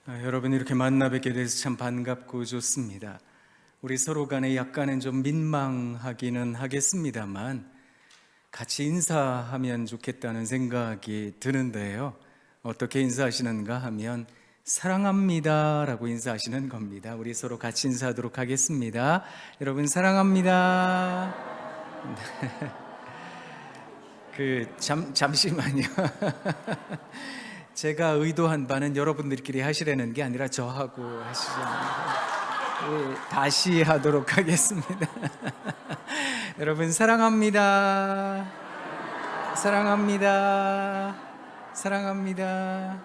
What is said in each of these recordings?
여러분 이렇게 만나 뵙게 돼서 참 반갑고 좋습니다. 우리 서로 간에 약간은 좀 민망하기는 하겠습니다만 같이 인사하면 좋겠다는 생각이 드는데요. 어떻게 인사하시는가 하면 사랑합니다 라고 인사하시는 겁니다. 우리 서로 같이 인사하도록 하겠습니다. 여러분 사랑합니다. 잠시만요. 제가 의도한 바는 여러분들끼리 하시라는 게 아니라 저하고 하시잖아요. 다시 하도록 하겠습니다. 여러분 사랑합니다. 사랑합니다. 사랑합니다.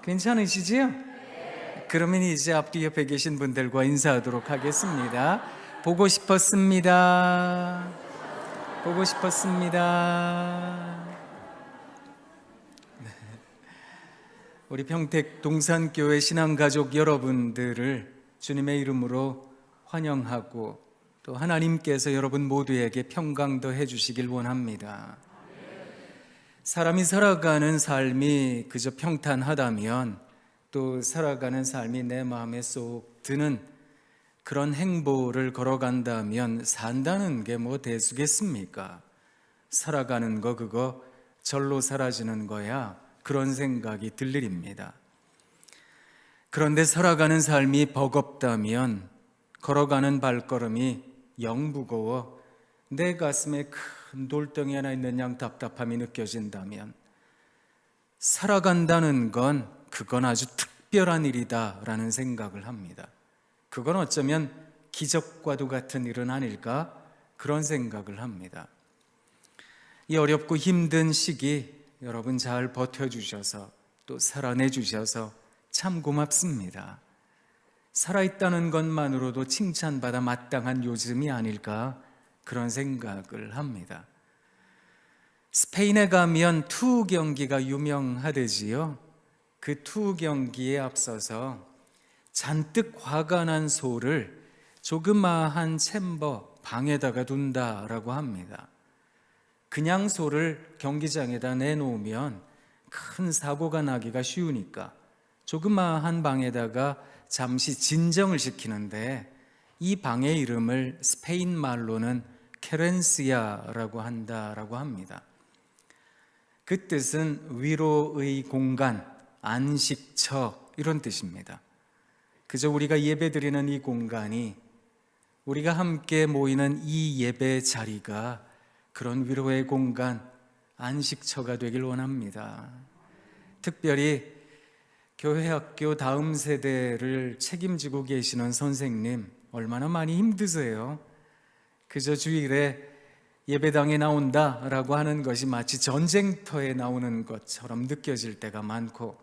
괜찮으시지요? 그러면 이제 앞뒤 옆에 계신 분들과 인사하도록 하겠습니다. 보고 싶었습니다. 보고 싶었습니다. 우리 평택 동산교회 신앙가족 여러분들을 주님의 이름으로 환영하고 또 하나님께서 여러분 모두에게 평강 더해 주시길 원합니다. 사람이 살아가는 삶이 그저 평탄하다면 또 살아가는 삶이 내 마음에 쏙 드는 그런 행보를 걸어간다면 산다는 게 뭐 대수겠습니까? 살아가는 거 그거 절로 사라지는 거야. 그런 생각이 들 일입니다. 그런데 살아가는 삶이 버겁다면 걸어가는 발걸음이 영 무거워 내 가슴에 큰 돌덩이 하나 있는 양 답답함이 느껴진다면 살아간다는 건 그건 아주 특별한 일이다라는 생각을 합니다. 그건 어쩌면 기적과도 같은 일은 아닐까 그런 생각을 합니다. 이 어렵고 힘든 시기 여러분 잘 버텨주셔서 또 살아내주셔서 참 고맙습니다. 살아있다는 것만으로도 칭찬받아 마땅한 요즘이 아닐까 그런 생각을 합니다. 스페인에 가면 투우 경기가 유명하대지요. 그 투우 경기에 앞서서 잔뜩 화가 난 소를 조그마한 챔버 방에다가 둔다라고 합니다. 그냥 소를 경기장에다 내놓으면 큰 사고가 나기가 쉬우니까 조그마한 방에다가 잠시 진정을 시키는데 이 방의 이름을 스페인 말로는 케렌시아라고 한다라고 합니다. 그 뜻은 위로의 공간, 안식처 이런 뜻입니다. 그저 우리가 예배드리는 이 공간이 우리가 함께 모이는 이 예배 자리가 그런 위로의 공간, 안식처가 되길 원합니다. 특별히 교회 학교 다음 세대를 책임지고 계시는 선생님 얼마나 많이 힘드세요? 그저 주일에 예배당에 나온다라고 하는 것이 마치 전쟁터에 나오는 것처럼 느껴질 때가 많고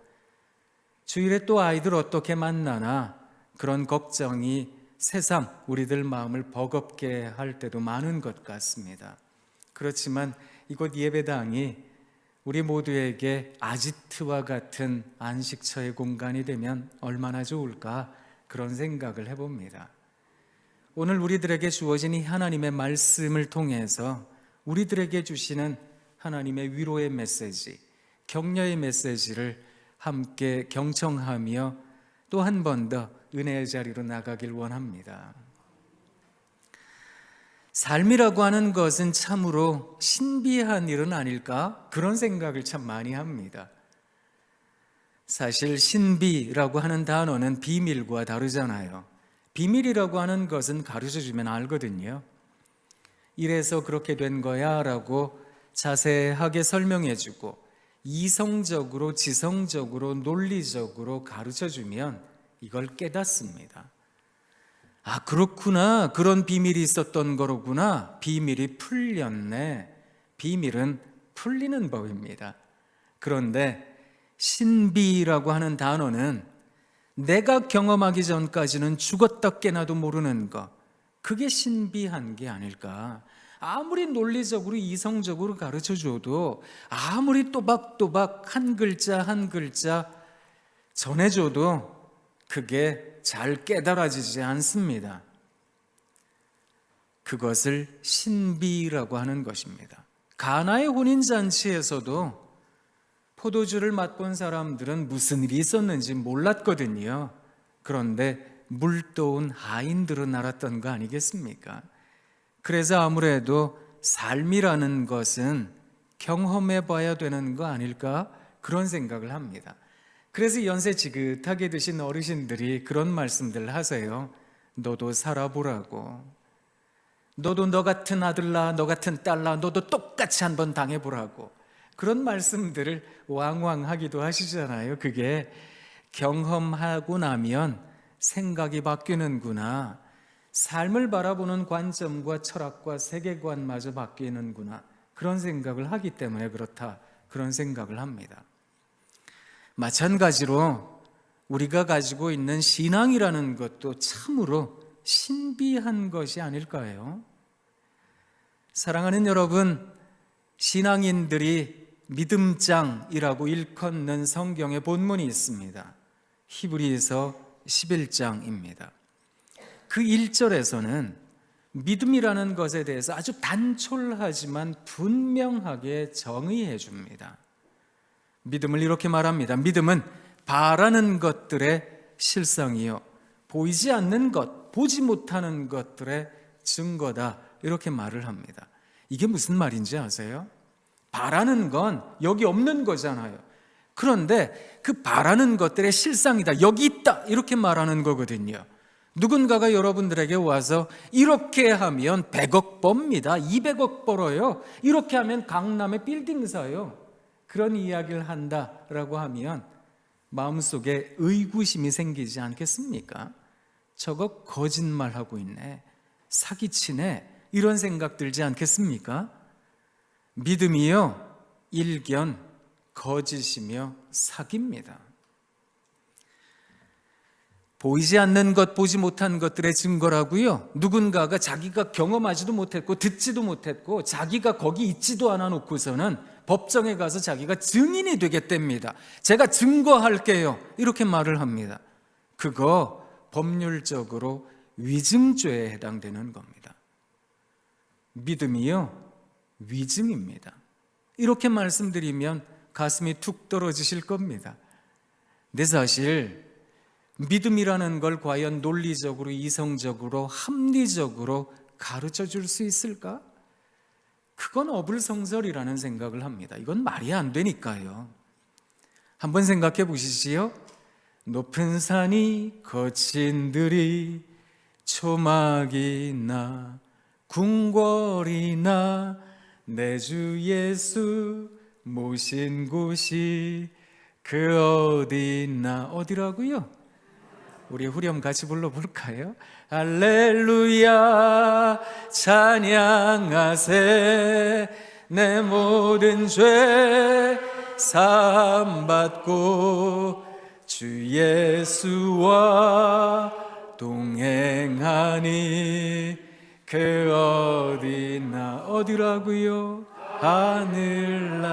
주일에 또 아이들 어떻게 만나나 그런 걱정이 새삼 우리들 마음을 버겁게 할 때도 많은 것 같습니다. 그렇지만 이곳 예배당이 우리 모두에게 아지트와 같은 안식처의 공간이 되면 얼마나 좋을까 그런 생각을 해봅니다. 오늘 우리들에게 주어진 이 하나님의 말씀을 통해서 우리들에게 주시는 하나님의 위로의 메시지, 격려의 메시지를 함께 경청하며 또 한 번 더 은혜의 자리로 나가길 원합니다. 삶이라고 하는 것은 참으로 신비한 일은 아닐까? 그런 생각을 참 많이 합니다. 사실 신비라고 하는 단어는 비밀과 다르잖아요. 비밀이라고 하는 것은 가르쳐주면 알거든요. 이래서 그렇게 된 거야 라고 자세하게 설명해주고 이성적으로, 지성적으로, 논리적으로 가르쳐주면 이걸 깨닫습니다. 아, 그렇구나. 그런 비밀이 있었던 거로구나. 비밀이 풀렸네. 비밀은 풀리는 법입니다. 그런데 신비라고 하는 단어는 내가 경험하기 전까지는 죽었다 깨나도 모르는 것, 그게 신비한 게 아닐까. 아무리 논리적으로 이성적으로 가르쳐줘도 아무리 또박또박 한 글자 한 글자 전해줘도 그게 잘 깨달아지지 않습니다. 그것을 신비라고 하는 것입니다. 가나의 혼인잔치에서도 포도주를 맛본 사람들은 무슨 일이 있었는지 몰랐거든요. 그런데 물도운 하인들은 알았던 거 아니겠습니까? 그래서 아무래도 삶이라는 것은 경험해 봐야 되는 거 아닐까? 그런 생각을 합니다. 그래서 연세 지긋하게 드신 어르신들이 그런 말씀들 하세요. 너도 살아보라고. 너도 너 같은 아들 낳아, 너 같은 딸 낳아, 너도 똑같이 한번 당해보라고. 그런 말씀들을 왕왕하기도 하시잖아요. 그게 경험하고 나면 생각이 바뀌는구나. 삶을 바라보는 관점과 철학과 세계관마저 바뀌는구나. 그런 생각을 하기 때문에 그렇다. 그런 생각을 합니다. 마찬가지로 우리가 가지고 있는 신앙이라는 것도 참으로 신비한 것이 아닐까요? 사랑하는 여러분, 신앙인들이 믿음장이라고 일컫는 성경의 본문이 있습니다. 히브리서 11장입니다. 그 1절에서는 믿음이라는 것에 대해서 아주 단촐하지만 분명하게 정의해 줍니다. 믿음을 이렇게 말합니다. 믿음은 바라는 것들의 실상이요, 보이지 않는 것, 보지 못하는 것들의 증거다. 이렇게 말을 합니다. 이게 무슨 말인지 아세요? 바라는 건 여기 없는 거잖아요. 그런데 그 바라는 것들의 실상이다, 여기 있다, 이렇게 말하는 거거든요. 누군가가 여러분들에게 와서 이렇게 하면 100억 법니다, 200억 벌어요, 이렇게 하면 강남에 빌딩 사요, 그런 이야기를 한다라고 하면 마음속에 의구심이 생기지 않겠습니까? 저거 거짓말하고 있네, 사기치네, 이런 생각 들지 않겠습니까? 믿음이요, 일견 거짓이며 사기입니다. 보이지 않는 것, 보지 못한 것들의 증거라고요, 누군가가 자기가 경험하지도 못했고 듣지도 못했고 자기가 거기 있지도 않아 놓고서는 법정에 가서 자기가 증인이 되겠답니다. 제가 증거할게요, 이렇게 말을 합니다. 그거 법률적으로 위증죄에 해당되는 겁니다. 믿음이요, 위증입니다. 이렇게 말씀드리면 가슴이 툭 떨어지실 겁니다. 근데 사실 믿음이라는 걸 과연 논리적으로, 이성적으로, 합리적으로 가르쳐 줄 수 있을까? 그건 어불성설이라는 생각을 합니다. 이건 말이 안 되니까요. 한번 생각해 보시지요. 높은 산이 거친 들이 초막이나 궁궐이나 내 주 예수 모신 곳이 그 어디나, 어디라고요? 우리 후렴 같이 불러볼까요? 할렐루야 찬양하세, 내 모든 죄 사함받고 주 예수와 동행하니 그 어디나, 어디라고요? 하늘나라.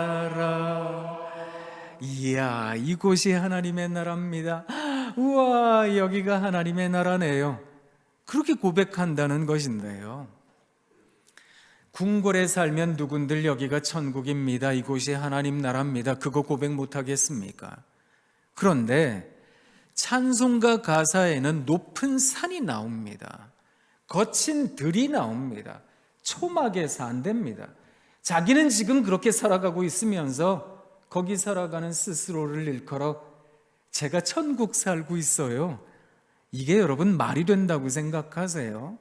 이야, 이곳이 하나님의 나라입니다. 우와, 여기가 하나님의 나라네요. 그렇게 고백한다는 것인데요. 궁궐에 살면 누군들 여기가 천국입니다, 이곳이 하나님 나라입니다, 그거 고백 못하겠습니까? 그런데 찬송가 가사에는 높은 산이 나옵니다. 거친 들이 나옵니다. 초막에 산답니다. 자기는 지금 그렇게 살아가고 있으면서 거기 살아가는 스스로를 일컬어 제가 천국 살고 있어요. 이게 여러분 말이 된다고 생각하세요?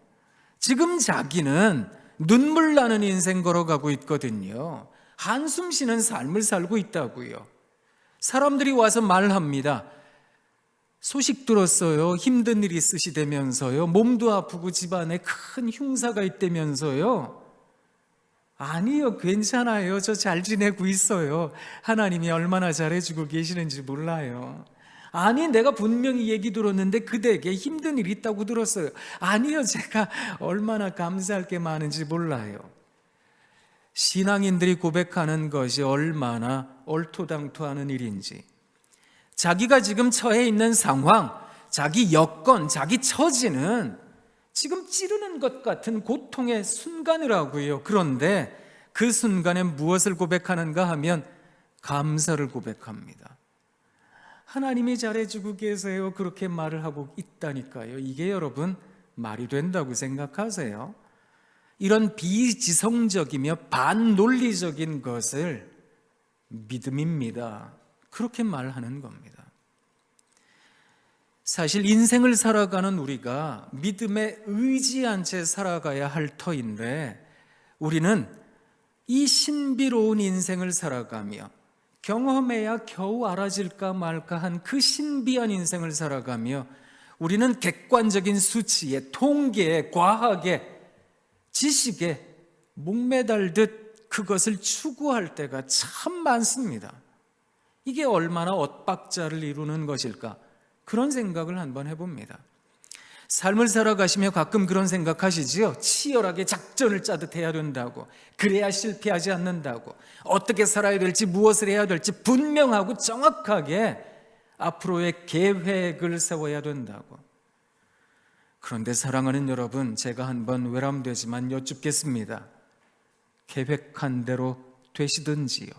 지금 자기는 눈물 나는 인생 걸어가고 있거든요. 한숨 쉬는 삶을 살고 있다고요. 사람들이 와서 말합니다. 소식 들었어요. 힘든 일이 있으시다면서요. 몸도 아프고 집안에 큰 흉사가 있다면서요. 아니요, 괜찮아요. 저 잘 지내고 있어요. 하나님이 얼마나 잘해주고 계시는지 몰라요. 아니, 내가 분명히 얘기 들었는데 그대에게 힘든 일이 있다고 들었어요. 아니요, 제가 얼마나 감사할 게 많은지 몰라요. 신앙인들이 고백하는 것이 얼마나 얼토당토하는 일인지, 자기가 지금 처해 있는 상황, 자기 여건, 자기 처지는 지금 찌르는 것 같은 고통의 순간이라고요. 그런데 그 순간에 무엇을 고백하는가 하면 감사를 고백합니다. 하나님이 잘해주고 계세요. 그렇게 말을 하고 있다니까요. 이게 여러분 말이 된다고 생각하세요? 이런 비지성적이며 반논리적인 것을 믿음입니다. 그렇게 말하는 겁니다. 사실 인생을 살아가는 우리가 믿음에 의지한 채 살아가야 할 터인데, 우리는 이 신비로운 인생을 살아가며 경험해야 겨우 알아질까 말까 한 그 신비한 인생을 살아가며 우리는 객관적인 수치에, 통계에, 과학에, 지식에 목매달듯 그것을 추구할 때가 참 많습니다. 이게 얼마나 엇박자를 이루는 것일까? 그런 생각을 한번 해봅니다. 삶을 살아가시며 가끔 그런 생각하시지요? 치열하게 작전을 짜듯 해야 된다고, 그래야 실패하지 않는다고, 어떻게 살아야 될지, 무엇을 해야 될지 분명하고 정확하게 앞으로의 계획을 세워야 된다고. 그런데 사랑하는 여러분, 제가 한번 외람되지만 여쭙겠습니다. 계획한 대로 되시든지요?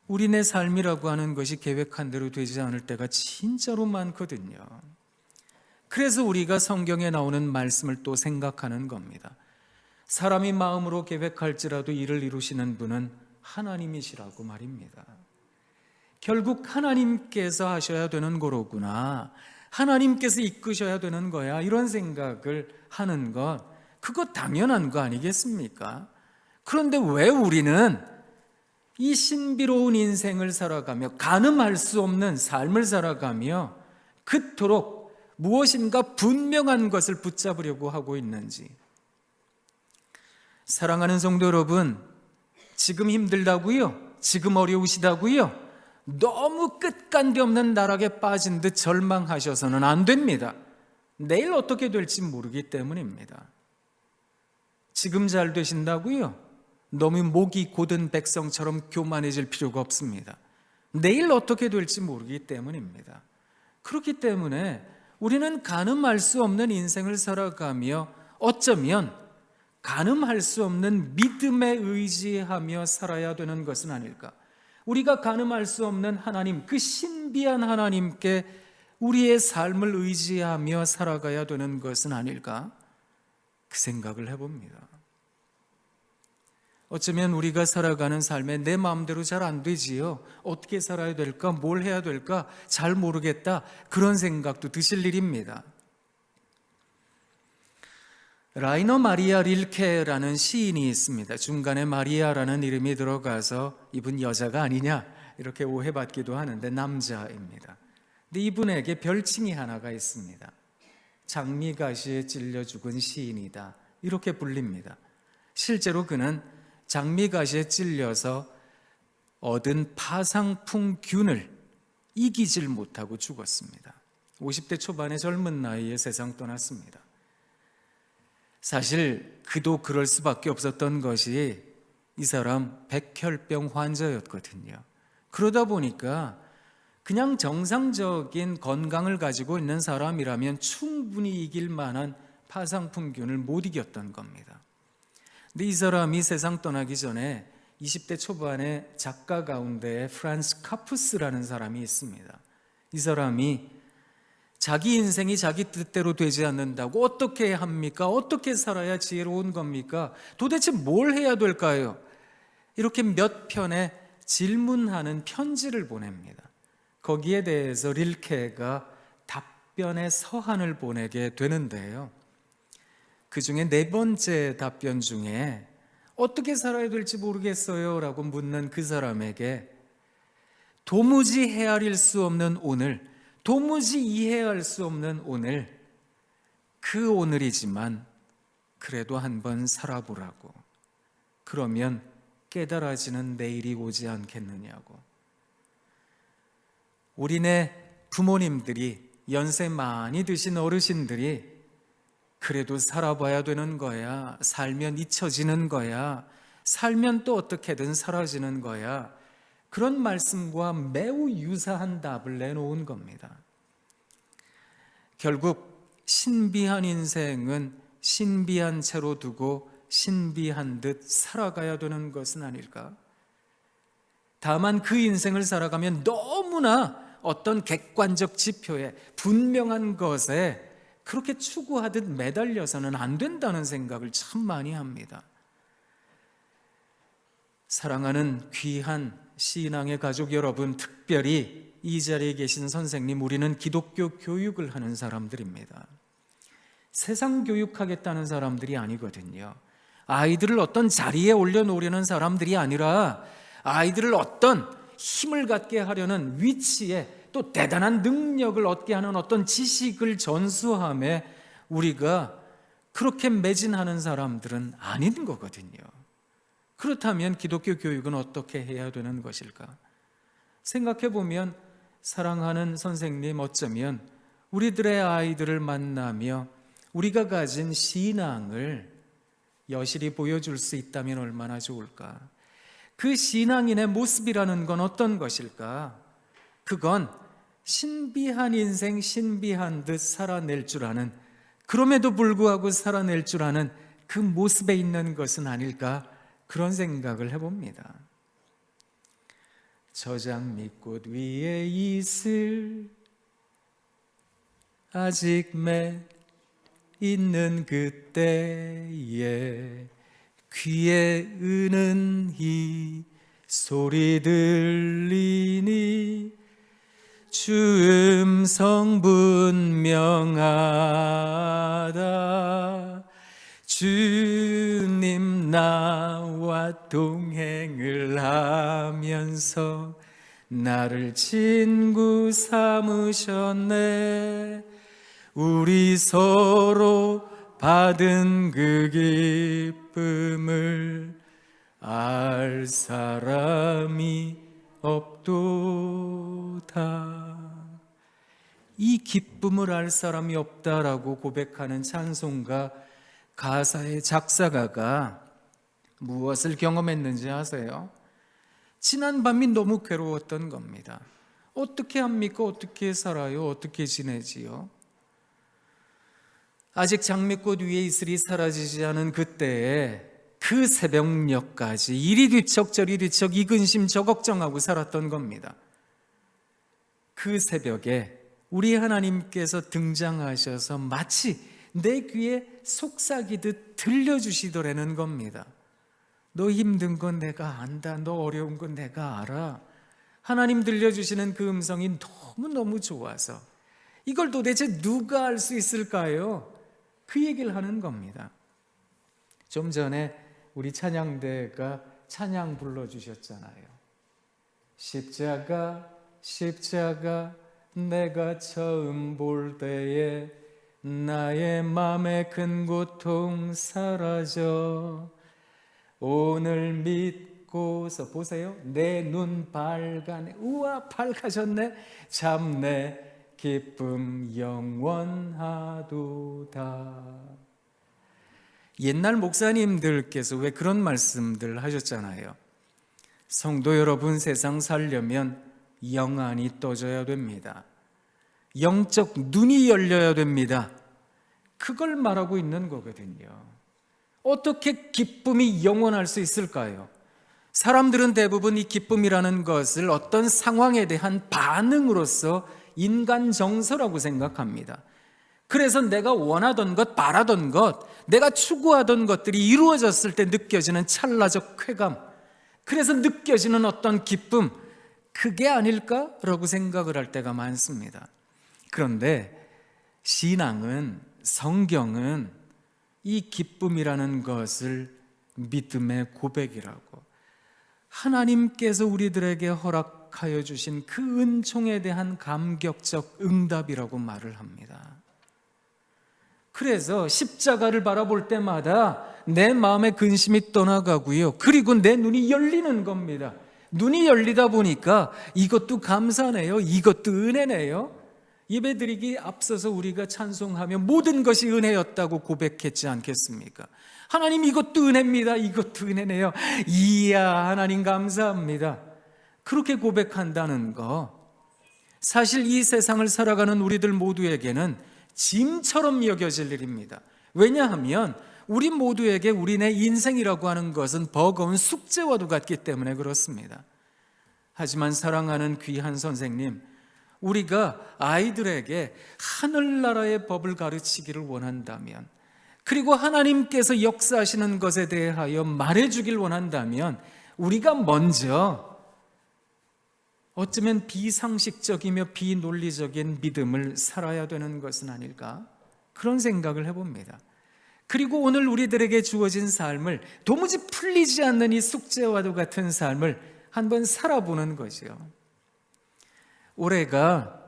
우리네 삶이라고 하는 것이 계획한 대로 되지 않을 때가 진짜로 많거든요. 그래서 우리가 성경에 나오는 말씀을 또 생각하는 겁니다. 사람이 마음으로 계획할지라도 이를 이루시는 분은 하나님이시라고 말입니다. 결국 하나님께서 하셔야 되는 거로구나, 하나님께서 이끄셔야 되는 거야, 이런 생각을 하는 것, 그거 당연한 거 아니겠습니까? 그런데 왜 우리는 이 신비로운 인생을 살아가며 가늠할 수 없는 삶을 살아가며 그토록 무엇인가 분명한 것을 붙잡으려고 하고 있는지. 사랑하는 성도 여러분, 지금 힘들다고요? 지금 어려우시다고요? 너무 끝간데 없는 나락에 빠진 듯 절망하셔서는 안 됩니다. 내일 어떻게 될지 모르기 때문입니다. 지금 잘 되신다고요? 너무 목이 곧은 백성처럼 교만해질 필요가 없습니다. 내일 어떻게 될지 모르기 때문입니다. 그렇기 때문에 우리는 가늠할 수 없는 인생을 살아가며 어쩌면 가늠할 수 없는 믿음에 의지하며 살아야 되는 것은 아닐까? 우리가 가늠할 수 없는 하나님, 그 신비한 하나님께 우리의 삶을 의지하며 살아가야 되는 것은 아닐까? 그 생각을 해봅니다. 어쩌면 우리가 살아가는 삶에 내 마음대로 잘 안 되지요. 어떻게 살아야 될까? 뭘 해야 될까? 잘 모르겠다. 그런 생각도 드실 일입니다. 라이너 마리아 릴케라는 시인이 있습니다. 중간에 마리아라는 이름이 들어가서 이분 여자가 아니냐 이렇게 오해받기도 하는데 남자입니다. 근데 이분에게 별칭이 하나가 있습니다. 장미가시에 찔려 죽은 시인이다, 이렇게 불립니다. 실제로 그는 장미가시에 찔려서 얻은 파상풍균을 이기질 못하고 죽었습니다. 50대 초반의 젊은 나이에 세상 떠났습니다. 사실 그도 그럴 수밖에 없었던 것이 이 사람 백혈병 환자였거든요. 그러다 보니까 그냥 정상적인 건강을 가지고 있는 사람이라면 충분히 이길 만한 파상풍균을 못 이겼던 겁니다. 근데 이 사람이 세상 떠나기 전에 20대 초반의 작가 가운데 프란츠 카푸스라는 사람이 있습니다. 이 사람이 자기 인생이 자기 뜻대로 되지 않는다고 어떻게 합니까? 어떻게 살아야 지혜로운 겁니까? 도대체 뭘 해야 될까요? 이렇게 몇 편의 질문하는 편지를 보냅니다. 거기에 대해서 릴케가 답변의 서한을 보내게 되는데요. 그 중에 네 번째 답변 중에 어떻게 살아야 될지 모르겠어요 라고 묻는 그 사람에게 도무지 헤아릴 수 없는 오늘, 도무지 이해할 수 없는 오늘, 그 오늘이지만 그래도 한번 살아보라고. 그러면 깨달아지는 내일이 오지 않겠느냐고. 우리네 부모님들이, 연세 많이 드신 어르신들이 그래도 살아봐야 되는 거야, 살면 잊혀지는 거야, 살면 또 어떻게든 사라지는 거야, 그런 말씀과 매우 유사한 답을 내놓은 겁니다. 결국 신비한 인생은 신비한 채로 두고 신비한 듯 살아가야 되는 것은 아닐까? 다만 그 인생을 살아가면 너무나 어떤 객관적 지표에 분명한 것에 그렇게 추구하듯 매달려서는 안 된다는 생각을 참 많이 합니다. 사랑하는 귀한 신앙의 가족 여러분, 특별히 이 자리에 계신 선생님, 우리는 기독교 교육을 하는 사람들입니다. 세상 교육하겠다는 사람들이 아니거든요. 아이들을 어떤 자리에 올려놓으려는 사람들이 아니라 아이들을 어떤 힘을 갖게 하려는 위치에 또 대단한 능력을 얻게 하는 어떤 지식을 전수함에 우리가 그렇게 매진하는 사람들은 아닌 거거든요. 그렇다면 기독교 교육은 어떻게 해야 되는 것일까? 생각해 보면 사랑하는 선생님, 어쩌면 우리들의 아이들을 만나며 우리가 가진 신앙을 여실히 보여줄 수 있다면 얼마나 좋을까? 그 신앙인의 모습이라는 건 어떤 것일까? 그건 신비한 인생, 신비한 듯 살아낼 줄 아는, 그럼에도 불구하고 살아낼 줄 아는 그 모습에 있는 것은 아닐까? 그런 생각을 해봅니다. 저 장미꽃 위에 이슬 아직 매 있는 그때에 귀에 은은 이 소리 들리니 주 음성 분명하다. 주님 나와 동행을 하면서 나를 친구 삼으셨네. 우리 서로 받은 그 기쁨을 알 사람이 없도다. 이 기쁨을 알 사람이 없다라고 고백하는 찬송가 가사의 작사가가 무엇을 경험했는지 아세요? 지난 밤이 너무 괴로웠던 겁니다. 어떻게 합니까? 어떻게 살아요? 어떻게 지내지요? 아직 장미꽃 위에 이슬이 사라지지 않은 그때에 그 새벽녘까지 이리 뒤척 저리 뒤척 이 근심 저 걱정하고 살았던 겁니다. 그 새벽에 우리 하나님께서 등장하셔서 마치 내 귀에 속삭이듯 들려주시더라는 겁니다. 너 힘든 건 내가 안다. 너 어려운 건 내가 알아. 하나님 들려주시는 그 음성이 너무너무 좋아서 이걸 도대체 누가 알 수 있을까요? 그 얘기를 하는 겁니다. 좀 전에 우리 찬양대가 찬양 불러주셨잖아요. 십자가 십자가 내가 처음 볼 때에 나의 맘의 큰 고통 사라져. 오늘 믿고서 보세요. 내 눈 밝아네. 우와 밝아졌네. 참 내 기쁨 영원하도다. 옛날 목사님들께서 왜 그런 말씀들 하셨잖아요. 성도 여러분, 세상 살려면 영안이 떠져야 됩니다. 영적 눈이 열려야 됩니다. 그걸 말하고 있는 거거든요. 어떻게 기쁨이 영원할 수 있을까요? 사람들은 대부분 이 기쁨이라는 것을 어떤 상황에 대한 반응으로서 인간 정서라고 생각합니다. 그래서 내가 원하던 것, 바라던 것, 내가 추구하던 것들이 이루어졌을 때 느껴지는 찰나적 쾌감, 그래서 느껴지는 어떤 기쁨, 그게 아닐까라고 생각을 할 때가 많습니다. 그런데 신앙은, 성경은 이 기쁨이라는 것을 믿음의 고백이라고, 하나님께서 우리들에게 허락하여 주신 그 은총에 대한 감격적 응답이라고 말을 합니다. 그래서 십자가를 바라볼 때마다 내 마음의 근심이 떠나가고요. 그리고 내 눈이 열리는 겁니다. 눈이 열리다 보니까 이것도 감사네요. 이것도 은혜네요. 예배드리기 앞서서 우리가 찬송하며 모든 것이 은혜였다고 고백했지 않겠습니까? 하나님 이것도 은혜입니다. 이것도 은혜네요. 이야 하나님 감사합니다. 그렇게 고백한다는 거, 사실 이 세상을 살아가는 우리들 모두에게는 짐처럼 여겨질 일입니다. 왜냐하면 우리 모두에게 우리네 인생이라고 하는 것은 버거운 숙제와도 같기 때문에 그렇습니다. 하지만 사랑하는 귀한 선생님, 우리가 아이들에게 하늘나라의 법을 가르치기를 원한다면, 그리고 하나님께서 역사하시는 것에 대하여 말해주길 원한다면, 우리가 먼저 어쩌면 비상식적이며 비논리적인 믿음을 살아야 되는 것은 아닐까? 그런 생각을 해봅니다. 그리고 오늘 우리들에게 주어진 삶을, 도무지 풀리지 않는 이 숙제와도 같은 삶을 한번 살아보는 거죠. 올해가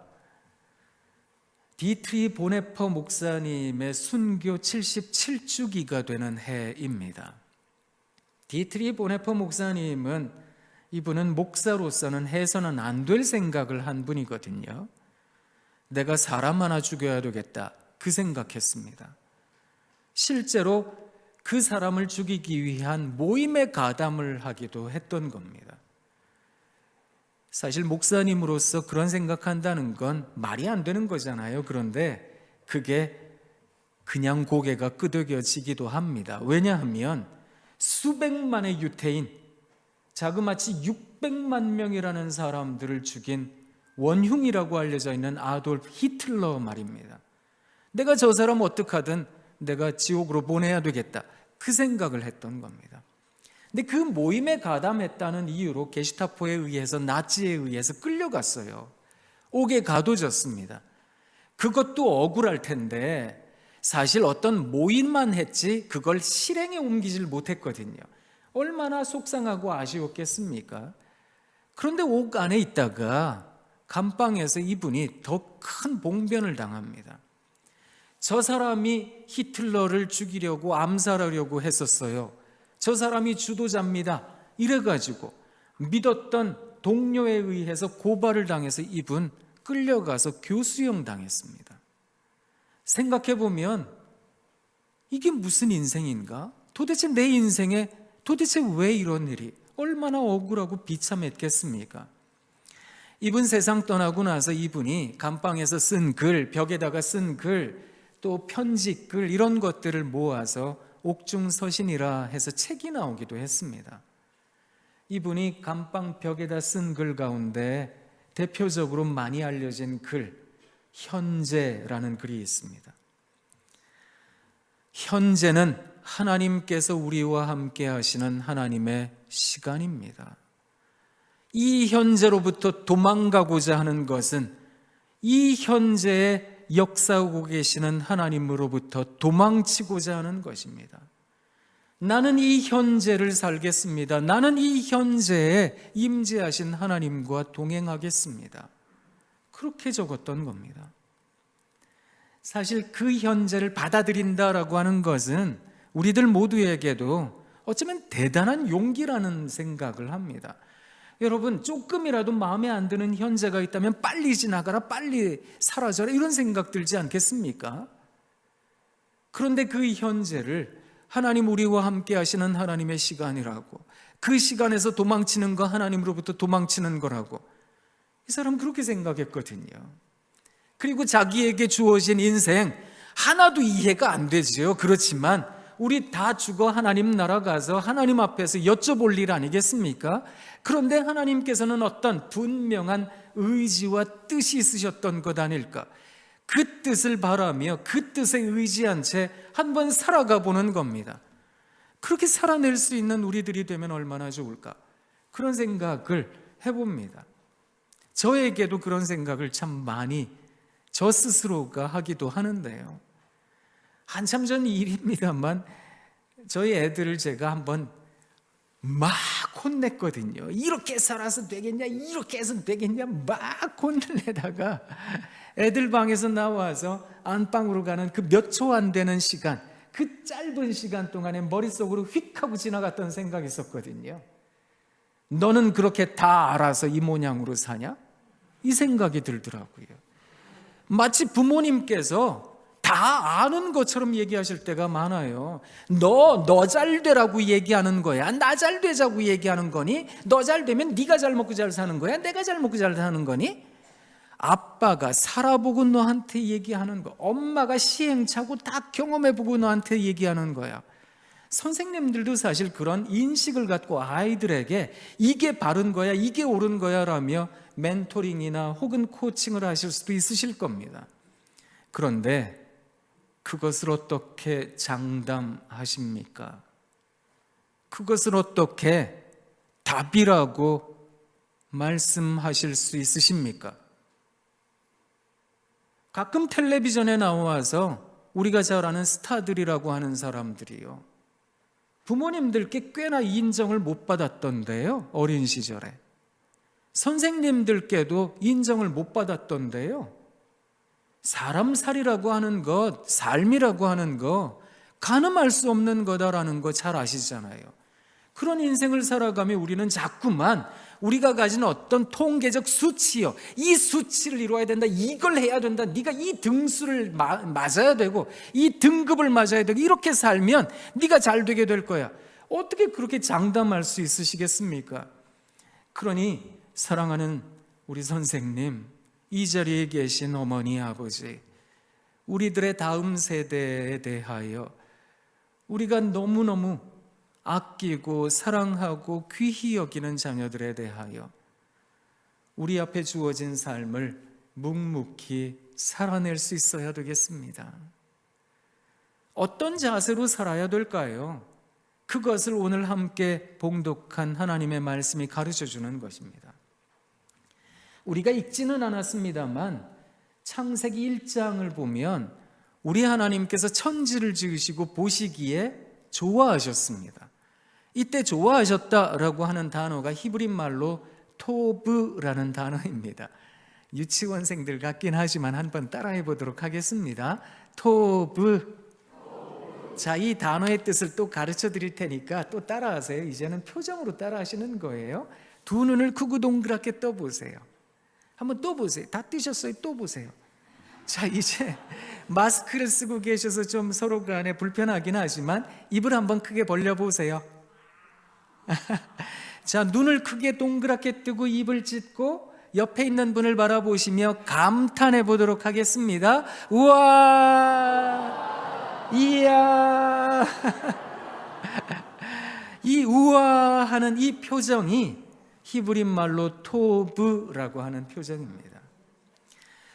디트리 보네퍼 목사님의 순교 77주기가 되는 해입니다. 디트리 보네퍼 목사님은, 이분은 목사로서는 해서는 안 될 생각을 한 분이거든요. 내가 사람 하나 죽여야 되겠다, 그 생각했습니다. 실제로 그 사람을 죽이기 위한 모임에 가담을 하기도 했던 겁니다. 사실 목사님으로서 그런 생각한다는 건 말이 안 되는 거잖아요. 그런데 그게 그냥 고개가 끄덕여지기도 합니다. 왜냐하면 수백만의 유태인, 자그마치 600만 명이라는 사람들을 죽인 원흉이라고 알려져 있는 아돌프 히틀러 말입니다. 내가 저 사람 어떡하든 내가 지옥으로 보내야 되겠다, 그 생각을 했던 겁니다. 근데 그 모임에 가담했다는 이유로 게슈타포에 의해서, 나치에 의해서 끌려갔어요. 옥에 가둬졌습니다. 그것도 억울할 텐데 사실 어떤 모임만 했지 그걸 실행에 옮기질 못했거든요. 얼마나 속상하고 아쉬웠겠습니까? 그런데 옥 안에 있다가 감방에서 이분이 더 큰 봉변을 당합니다. 저 사람이 히틀러를 죽이려고, 암살하려고 했었어요. 저 사람이 주도자입니다, 이래가지고 믿었던 동료에 의해서 고발을 당해서 이분 끌려가서 교수형 당했습니다. 생각해보면 이게 무슨 인생인가? 도대체 내 인생에 도대체 왜 이런 일이, 얼마나 억울하고 비참했겠습니까? 이분 세상 떠나고 나서 이분이 감방에서 쓴 글, 벽에다가 쓴 글, 또 편지 글, 이런 것들을 모아서 옥중서신이라 해서 책이 나오기도 했습니다. 이분이 감방 벽에다 쓴 글 가운데 대표적으로 많이 알려진 글, 현재라는 글이 있습니다. 현재는 하나님께서 우리와 함께 하시는 하나님의 시간입니다. 이 현재로부터 도망가고자 하는 것은 이 현재에 역사하고 계시는 하나님으로부터 도망치고자 하는 것입니다. 나는 이 현재를 살겠습니다. 나는 이 현재에 임재하신 하나님과 동행하겠습니다. 그렇게 적었던 겁니다. 사실 그 현재를 받아들인다라고 하는 것은 우리들 모두에게도 어쩌면 대단한 용기라는 생각을 합니다. 여러분, 조금이라도 마음에 안 드는 현재가 있다면 빨리 지나가라, 빨리 사라져라, 이런 생각 들지 않겠습니까? 그런데 그 현재를 하나님, 우리와 함께 하시는 하나님의 시간이라고, 그 시간에서 도망치는 거 하나님으로부터 도망치는 거라고, 이 사람 그렇게 생각했거든요. 그리고 자기에게 주어진 인생 하나도 이해가 안 되지요. 그렇지만 우리 다 죽어 하나님 나라 가서 하나님 앞에서 여쭤볼 일 아니겠습니까? 그런데 하나님께서는 어떤 분명한 의지와 뜻이 있으셨던 것 아닐까? 그 뜻을 바라며 그 뜻에 의지한 채 한번 살아가 보는 겁니다. 그렇게 살아낼 수 있는 우리들이 되면 얼마나 좋을까? 그런 생각을 해봅니다. 저에게도 그런 생각을 참 많이 저 스스로가 하기도 하는데요. 한참 전 일입니다만 저희 애들을 제가 한번 막 혼냈거든요. 이렇게 살아서 되겠냐, 이렇게 해서 되겠냐, 막 혼내다가 애들 방에서 나와서 안방으로 가는 그 몇 초 안 되는 시간, 그 짧은 시간 동안에 머릿속으로 휙 하고 지나갔던 생각이 있었거든요. 너는 그렇게 다 알아서 이 모양으로 사냐? 이 생각이 들더라고요. 마치 부모님께서 다 아는 것처럼 얘기하실 때가 많아요. 너 잘 되라고 얘기하는 거야? 나 잘 되자고 얘기하는 거니? 너 잘 되면 네가 잘 먹고 잘 사는 거야? 내가 잘 먹고 잘 사는 거니? 아빠가 살아보고 너한테 얘기하는 거, 엄마가 시행착오 다 경험해보고 너한테 얘기하는 거야. 선생님들도 사실 그런 인식을 갖고 아이들에게 이게 바른 거야, 이게 옳은 거야 라며 멘토링이나 혹은 코칭을 하실 수도 있으실 겁니다. 그런데 그것을 어떻게 장담하십니까? 그것을 어떻게 답이라고 말씀하실 수 있으십니까? 가끔 텔레비전에 나와서 우리가 잘 아는 스타들이라고 하는 사람들이요, 부모님들께 꽤나 인정을 못 받았던데요. 어린 시절에 선생님들께도 인정을 못 받았던데요. 사람 살이라고 하는 것, 삶이라고 하는 거 가늠할 수 없는 거다라는 거 잘 아시잖아요. 그런 인생을 살아가며 우리는 자꾸만 우리가 가진 어떤 통계적 수치요, 이 수치를 이루어야 된다, 이걸 해야 된다, 네가 이 등수를 맞아야 되고 이 등급을 맞아야 되고 이렇게 살면 네가 잘 되게 될 거야. 어떻게 그렇게 장담할 수 있으시겠습니까? 그러니 사랑하는 우리 선생님, 이 자리에 계신 어머니, 아버지, 우리들의 다음 세대에 대하여 우리가 너무너무 아끼고 사랑하고 귀히 여기는 자녀들에 대하여 우리 앞에 주어진 삶을 묵묵히 살아낼 수 있어야 되겠습니다. 어떤 자세로 살아야 될까요? 그것을 오늘 함께 봉독한 하나님의 말씀이 가르쳐 주는 것입니다. 우리가 읽지는 않았습니다만 창세기 1장을 보면 우리 하나님께서 천지를 지으시고 보시기에 좋아하셨습니다. 이때 좋아하셨다라고 하는 단어가 히브리 말로 토브라는 단어입니다. 유치원생들 같긴 하지만 한번 따라해 보도록 하겠습니다. 토브. 자, 이 단어의 뜻을 또 가르쳐 드릴 테니까 또 따라하세요. 이제는 표정으로 따라하시는 거예요. 두 눈을 크고 동그랗게 떠보세요. 한번 또 보세요. 다 뜨셨어요. 또 보세요. 자, 이제 마스크를 쓰고 계셔서 좀 서로 간에 불편하긴 하지만 입을 한번 크게 벌려보세요. 자, 눈을 크게 동그랗게 뜨고 입을 찢고 옆에 있는 분을 바라보시며 감탄해 보도록 하겠습니다. 우와, 이야. 이 우와하는 이 표정이 히브리 말로 토브라고 하는 표정입니다.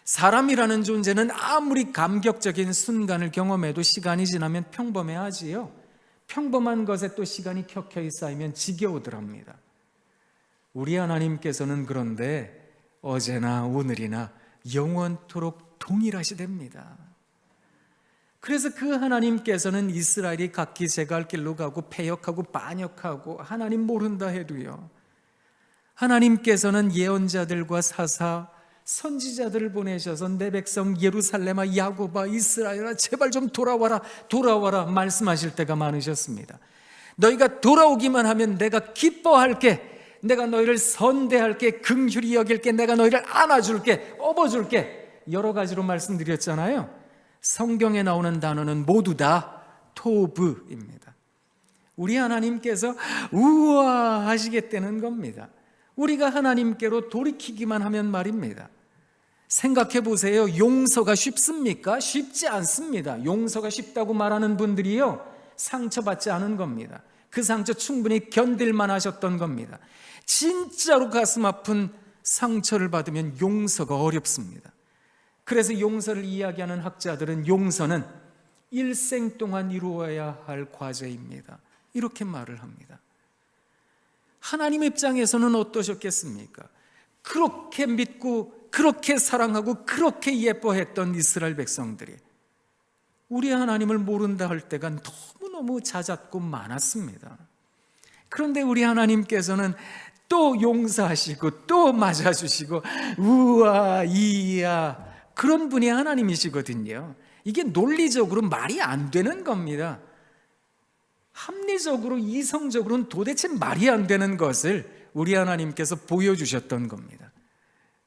사람이라는 존재는 아무리 감격적인 순간을 경험해도 시간이 지나면 평범해하지요. 평범한 것에 또 시간이 켜켜이 쌓이면 지겨우더랍니다. 우리 하나님께서는 그런데 어제나 오늘이나 영원토록 동일하시답니다. 그래서 그 하나님께서는 이스라엘이 각기 제갈 길로 가고 패역하고 반역하고 하나님 모른다 해도요, 하나님께서는 예언자들과 사사, 선지자들을 보내셔서 내 백성 예루살렘아, 야곱아, 이스라엘아, 제발 좀 돌아와라, 돌아와라 말씀하실 때가 많으셨습니다. 너희가 돌아오기만 하면 내가 기뻐할게, 내가 너희를 선대할게, 긍휼히 여길게, 내가 너희를 안아줄게, 업어줄게, 여러 가지로 말씀드렸잖아요. 성경에 나오는 단어는 모두 다 토브입니다. 우리 하나님께서 우와 하시겠다는 겁니다. 우리가 하나님께로 돌이키기만 하면 말입니다. 생각해 보세요. 용서가 쉽습니까? 쉽지 않습니다. 용서가 쉽다고 말하는 분들이요, 상처받지 않은 겁니다. 그 상처 충분히 견딜만 하셨던 겁니다. 진짜로 가슴 아픈 상처를 받으면 용서가 어렵습니다. 그래서 용서를 이야기하는 학자들은 용서는 일생 동안 이루어야 할 과제입니다, 이렇게 말을 합니다. 하나님 입장에서는 어떠셨겠습니까? 그렇게 믿고 그렇게 사랑하고 그렇게 예뻐했던 이스라엘 백성들이 우리 하나님을 모른다 할 때가 너무너무 잦았고 많았습니다. 그런데 우리 하나님께서는 또 용서하시고 또 맞아주시고 우와 이야, 그런 분이 하나님이시거든요. 이게 논리적으로 말이 안 되는 겁니다. 합리적으로, 이성적으로는 도대체 말이 안 되는 것을 우리 하나님께서 보여주셨던 겁니다.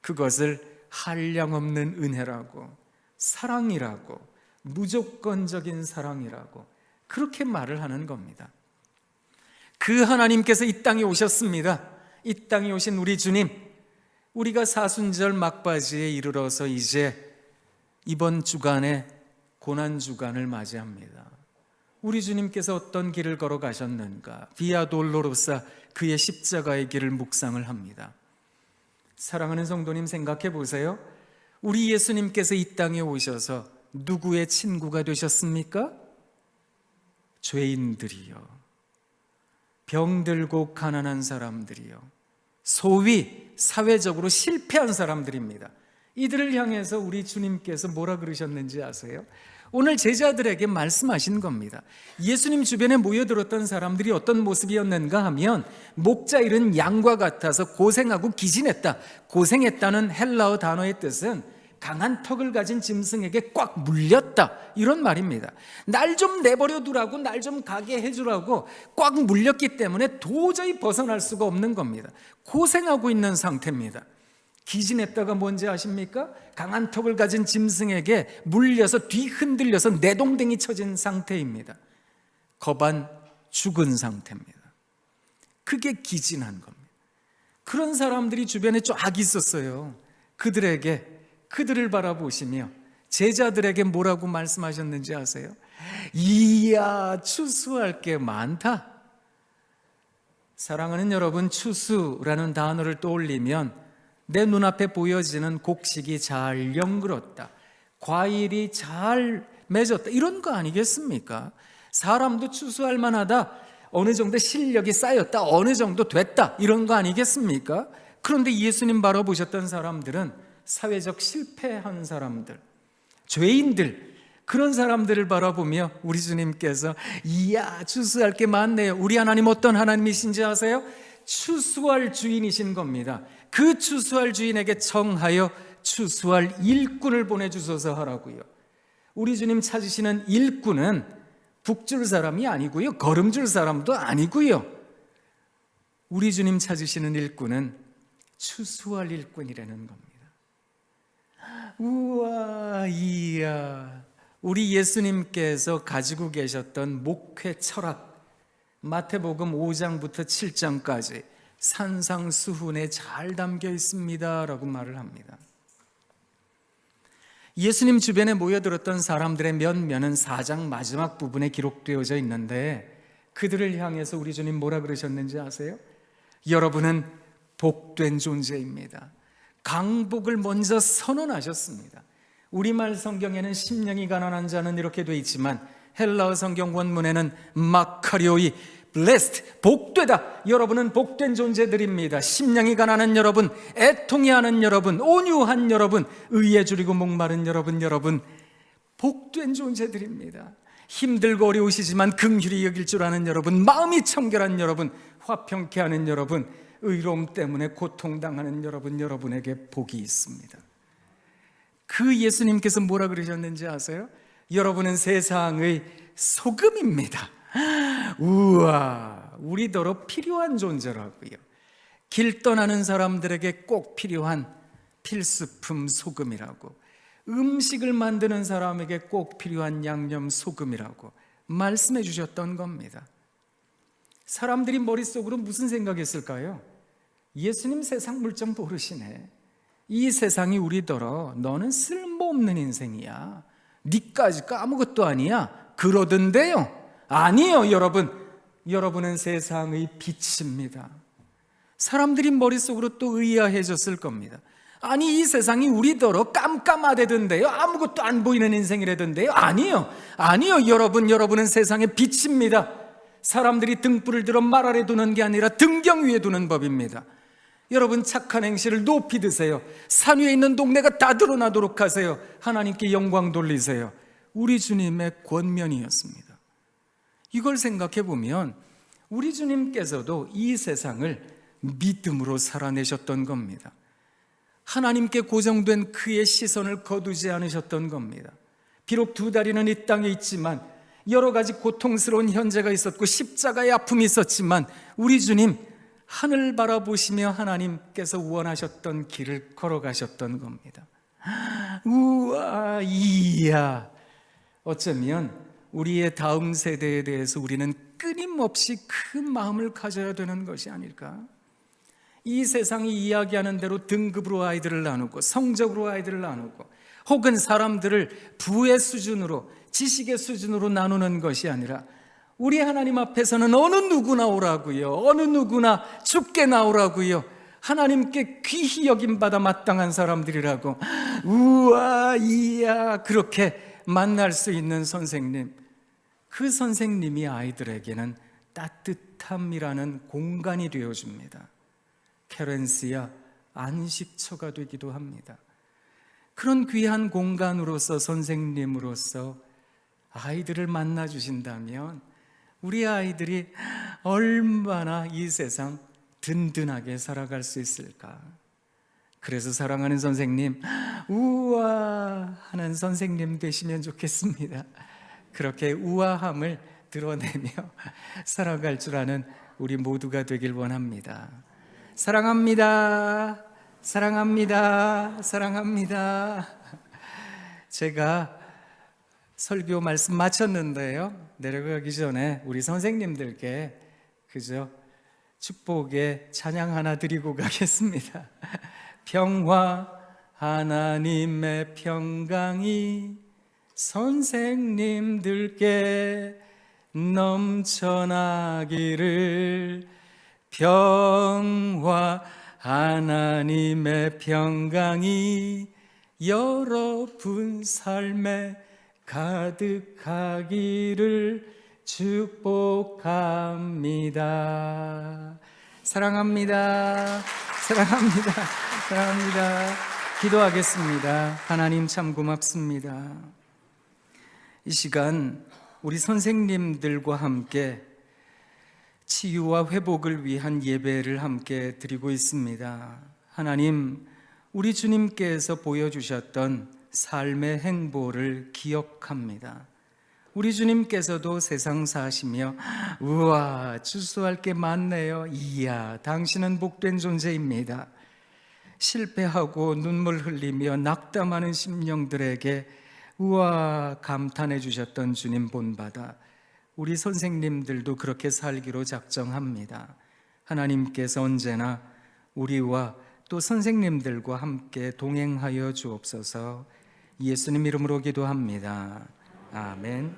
그것을 한량없는 은혜라고, 사랑이라고, 무조건적인 사랑이라고 그렇게 말을 하는 겁니다. 그 하나님께서 이 땅에 오셨습니다. 이 땅에 오신 우리 주님, 우리가 사순절 막바지에 이르러서 이제 이번 주간에 고난주간을 맞이합니다. 우리 주님께서 어떤 길을 걸어가셨는가? 비아 돌로로사, 그의 십자가의 길을 묵상을 합니다. 사랑하는 성도님, 생각해 보세요. 우리 예수님께서 이 땅에 오셔서 누구의 친구가 되셨습니까? 죄인들이요, 병들고 가난한 사람들이요, 소위 사회적으로 실패한 사람들입니다. 이들을 향해서 우리 주님께서 뭐라 그러셨는지 아세요? 오늘 제자들에게 말씀하신 겁니다. 예수님 주변에 모여들었던 사람들이 어떤 모습이었는가 하면 목자 잃은 양과 같아서 고생하고 기진했다. 고생했다는 헬라어 단어의 뜻은 강한 턱을 가진 짐승에게 꽉 물렸다, 이런 말입니다. 날 좀 내버려 두라고, 날 좀 가게 해주라고 꽉 물렸기 때문에 도저히 벗어날 수가 없는 겁니다. 고생하고 있는 상태입니다. 기진했다가 뭔지 아십니까? 강한 턱을 가진 짐승에게 물려서 뒤 흔들려서 내동댕이 쳐진 상태입니다. 거반 죽은 상태입니다. 그게 기진한 겁니다. 그런 사람들이 주변에 쫙 있었어요. 그들을 바라보시며 제자들에게 뭐라고 말씀하셨는지 아세요? 이야, 추수할 게 많다. 사랑하는 여러분, 추수라는 단어를 떠올리면 내 눈앞에 보여지는 곡식이 잘 연그렀다, 과일이 잘 맺었다, 이런 거 아니겠습니까? 사람도 추수할 만하다, 어느 정도 실력이 쌓였다, 어느 정도 됐다, 이런 거 아니겠습니까? 그런데 예수님 바라보셨던 사람들은 사회적 실패한 사람들, 죄인들, 그런 사람들을 바라보며 우리 주님께서 이야, 추수할 게 많네요. 우리 하나님 어떤 하나님이신지 아세요? 추수할 주인이신 겁니다. 그 추수할 주인에게 청하여 추수할 일꾼을 보내주소서 하라고요. 우리 주님 찾으시는 일꾼은 북줄 사람이 아니고요, 걸음줄 사람도 아니고요. 우리 주님 찾으시는 일꾼은 추수할 일꾼이라는 겁니다. 우와, 이야, 우리 예수님께서 가지고 계셨던 목회 철학, 마태복음 5장부터 7장까지 산상수훈에 잘 담겨 있습니다 라고 말을 합니다. 예수님 주변에 모여들었던 사람들의 면면은 4장 마지막 부분에 기록되어져 있는데 그들을 향해서 우리 주님 뭐라 그러셨는지 아세요? 여러분은 복된 존재입니다. 강복을 먼저 선언하셨습니다. 우리말 성경에는 심령이 가난한 자는 이렇게 돼 있지만 헬라어 성경 원문에는 마카리오이, blessed, 복되다. 여러분은 복된 존재들입니다. 심령이 가난한 여러분, 애통해 하는 여러분, 온유한 여러분, 의에 줄이고 목마른 여러분, 복된 존재들입니다. 힘들고 어려우시지만 긍휼히 여길 줄 아는 여러분, 마음이 청결한 여러분, 화평케 하는 여러분, 의로움 때문에 고통당하는 여러분에게 복이 있습니다. 그 예수님께서 뭐라 그러셨는지 아세요? 여러분은 세상의 소금입니다. 우와, 우리더러 필요한 존재라고요. 길 떠나는 사람들에게 꼭 필요한 필수품 소금이라고, 음식을 만드는 사람에게 꼭 필요한 양념 소금이라고 말씀해 주셨던 겁니다. 사람들이 머릿속으로 무슨 생각했을까요? 예수님 세상 물정 모르시네. 이 세상이 우리더러 너는 쓸모없는 인생이야, 니까지 아무것도 아니야, 그러던데요. 아니요, 여러분은 세상의 빛입니다. 사람들이 머릿속으로 또 의아해졌을 겁니다. 아니, 이 세상이 우리더러 깜깜하대던데요, 아무것도 안 보이는 인생이라던데요. 아니요, 여러분은 세상의 빛입니다. 사람들이 등불을 들어 말 아래 두는 게 아니라 등경 위에 두는 법입니다. 여러분, 착한 행실을 높이 드세요. 산 위에 있는 동네가 다 드러나도록 하세요. 하나님께 영광 돌리세요. 우리 주님의 권면이었습니다. 이걸 생각해 보면 우리 주님께서도 이 세상을 믿음으로 살아내셨던 겁니다. 하나님께 고정된 그의 시선을 거두지 않으셨던 겁니다. 비록 2다리는 이 땅에 있지만 여러 가지 고통스러운 현재가 있었고 십자가의 아픔이 있었지만 우리 주님 하늘 바라보시며 하나님께서 원하셨던 길을 걸어가셨던 겁니다. 우와, 이야, 어쩌면 우리의 다음 세대에 대해서 우리는 끊임없이 큰 마음을 가져야 되는 것이 아닐까? 이 세상이 이야기하는 대로 등급으로 아이들을 나누고 성적으로 아이들을 나누고 혹은 사람들을 부의 수준으로 지식의 수준으로 나누는 것이 아니라 우리 하나님 앞에서는 어느 누구나 오라고요. 어느 누구나 죽게 나오라고요. 하나님께 귀히 여김받아 마땅한 사람들이라고. 우와, 이야, 그렇게 만날 수 있는 선생님, 그 선생님이 아이들에게는 따뜻함이라는 공간이 되어줍니다. 케렌시아, 안식처가 되기도 합니다. 그런 귀한 공간으로서, 선생님으로서 아이들을 만나 주신다면 우리 아이들이 얼마나 이 세상 든든하게 살아갈 수 있을까. 그래서 사랑하는 선생님, 우와 하는 선생님 되시면 좋겠습니다. 그렇게 우아함을 드러내며 살아갈 줄 아는 우리 모두가 되길 원합니다. 사랑합니다. 사랑합니다. 사랑합니다. 제가 설교 말씀 마쳤는데요, 내려가기 전에 우리 선생님들께 그저 축복의 찬양 하나 드리고 가겠습니다. 평화, 하나님의 평강이 선생님들께 넘쳐나기를. 평화, 하나님의 평강이 여러분 삶에 가득하기를 축복합니다. 사랑합니다. 사랑합니다. 사랑합니다. 기도하겠습니다. 하나님 참 고맙습니다. 이 시간 우리 선생님들과 함께 치유와 회복을 위한 예배를 함께 드리고 있습니다. 하나님, 우리 주님께서 보여주셨던 삶의 행보를 기억합니다. 우리 주님께서도 세상 사시며 우와, 추수할 게 많네요. 이야, 당신은 복된 존재입니다. 실패하고 눈물 흘리며 낙담하는 심령들에게 우와 감탄해 주셨던 주님 본받아 우리 선생님들도 그렇게 살기로 작정합니다. 하나님께서 언제나 우리와 또 선생님들과 함께 동행하여 주옵소서. 예수님 이름으로 기도합니다. 아멘.